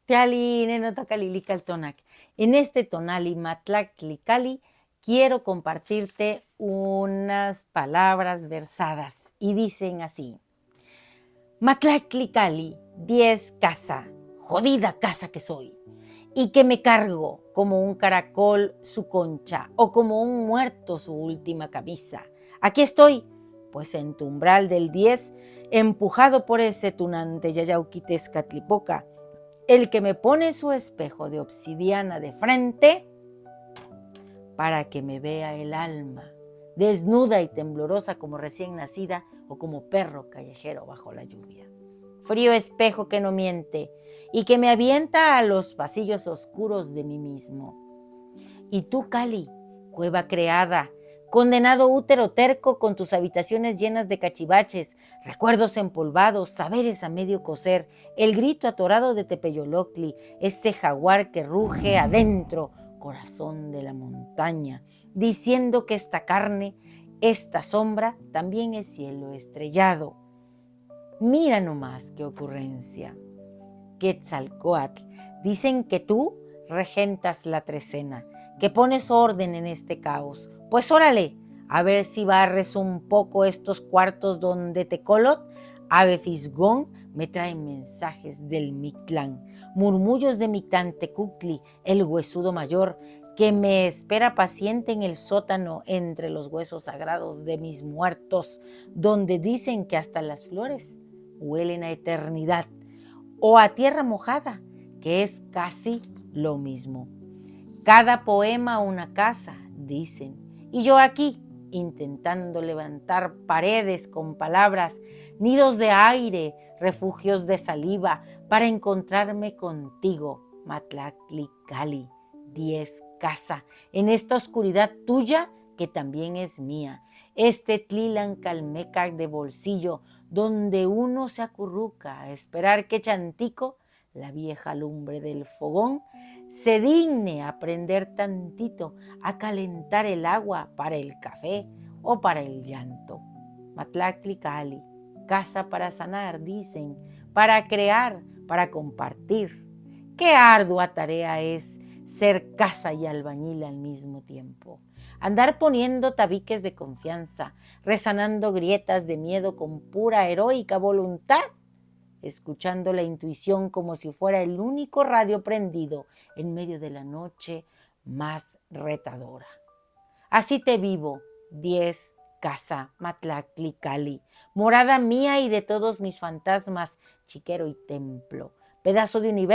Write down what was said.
Teali nenotacalilical En este tonali matlaclicali quiero compartirte unas palabras versadas y dicen así. Matlaclicali, 10 casa, jodida casa que soy, y que me cargo como un caracol su concha o como un muerto su última camisa. Aquí estoy, pues en tu umbral del 10, empujado por ese tunante yayauquitescatlipoca, el que me pone su espejo de obsidiana de frente para que me vea el alma, desnuda y temblorosa como recién nacida o como perro callejero bajo la lluvia. Frío espejo que no miente y que me avienta a los pasillos oscuros de mí mismo. Y tú, Cali, cueva creada, condenado útero terco con tus habitaciones llenas de cachivaches, recuerdos empolvados, saberes a medio coser, el grito atorado de Tepeyolocli, ese jaguar que ruge adentro, corazón de la montaña, diciendo que esta carne, esta sombra, también es cielo estrellado. Mira nomás qué ocurrencia. Quetzalcóatl, dicen que tú regentas la trecena, que pones orden en este caos. Pues órale, a ver si barres un poco estos cuartos donde Tecolot, ave fisgón, me traen mensajes del Mictlán, murmullos de Mictantecuhtli, el huesudo mayor, que me espera paciente en el sótano entre los huesos sagrados de mis muertos, donde dicen que hasta las flores huelen a eternidad o a tierra mojada, que es casi lo mismo. Cada poema una casa, dicen, y yo aquí intentando levantar paredes con palabras, nidos de aire, refugios de saliva, para encontrarme contigo, Matlaclicali, 10 casa, en esta oscuridad tuya que también es mía, este Tlilancalmecac de bolsillo, donde uno se acurruca a esperar que Chantico, la vieja lumbre del fogón, se digne a prender tantito, a calentar el agua para el café o para el llanto. Matlaclicali, casa para sanar, dicen, para crear, para compartir. Qué ardua tarea es ser casa y albañil al mismo tiempo. Andar poniendo tabiques de confianza, resanando grietas de miedo con pura heroica voluntad, escuchando la intuición como si fuera el único radio prendido en medio de la noche más retadora. Así te vivo, 10 casa, Matlaclicali, morada mía y de todos mis fantasmas, chiquero y templo, pedazo de universo